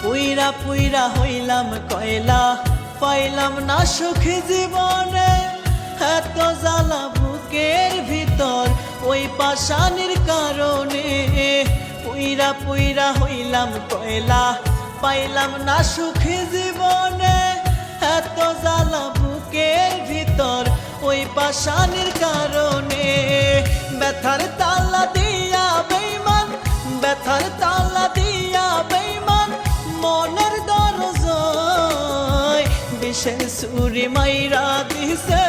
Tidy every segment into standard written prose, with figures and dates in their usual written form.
পুইরা পুইরা হইলাম কয়লা, পাইলাম না সুখ জীবনে। এত জ্বালা বুকের ভিতর ওই পাশানির কারণে। পুইরা পুইরা হইলাম কয়লা, পাইলাম না সুখ জীবনে। এত জ্বালা বুকের ভিতর ওই পাশানির কারণে। ব্যথার তালা দিয়া বেঈমান, ব্যথার তালা দিয়া বেঈমান মনের দরজায় বিষের ছুরি মাইরা দিছে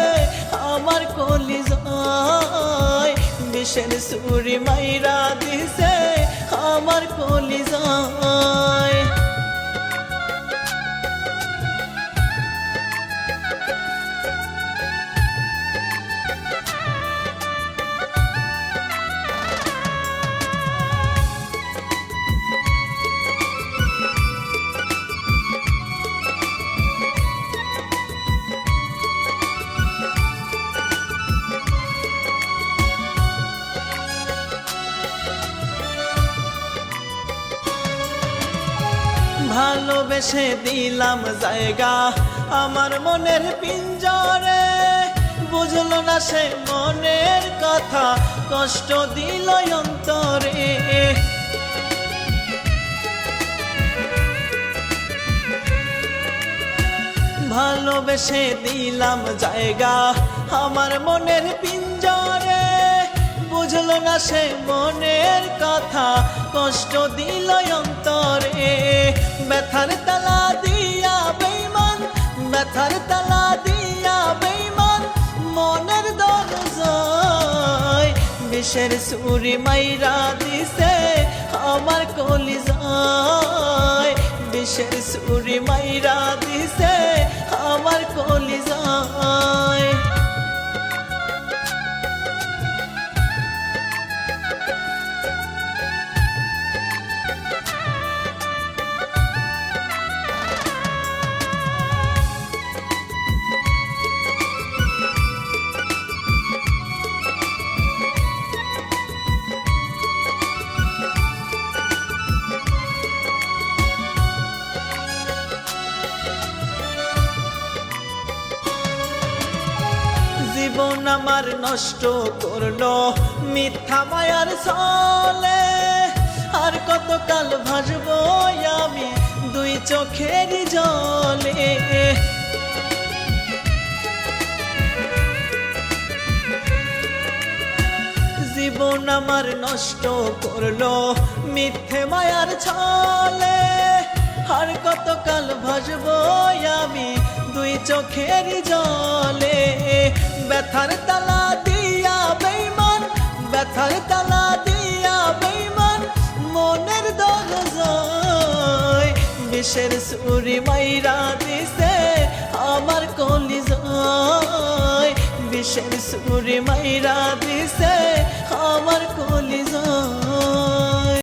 আমার কলিজায়। বিষের ছুরি মাইরা দিছে আমার কলিজায়। ভালোবেসে দিলাম জায়গা আমার মনের পিঞ্জরে। বুঝলো না সে মনের কথা, কষ্ট দিল অন্তরে। ভালোবেসে দিলাম জায়গা আমার মনের পিঞ্জরে। বুঝলো না সে মনের কথা, কষ্ট দিল অন্তরে। ব্যথার তালা দিয়া বেঈমান, ব্যথার তালা দিয়া বেঈমান মনের দরজায় বিষের ছুরি মাইরা দিছে আমার কলিজায়। বিষের ছুরি মাইরা দিছে আমার কলিজায়। জীবন আমার নষ্ট করলো মিথ্যা মায়ার ছলে। আর কতকাল ভাসবো আমি দুই চোখের জলে। জীবন আমার নষ্ট করলো মিথ্যে মায়ার ছলে। আর কতকাল ভাসবো আমি দুই চোখের জলে। ব্যথার তালা দিয়া বেঈমান, ব্যথার তালা দিয়া বেঈমান মনের দরজায় বিষের ছুরি মাইরা দিছে আমার কলিজায়। বিষের ছুরি মাইরা দিছে আমার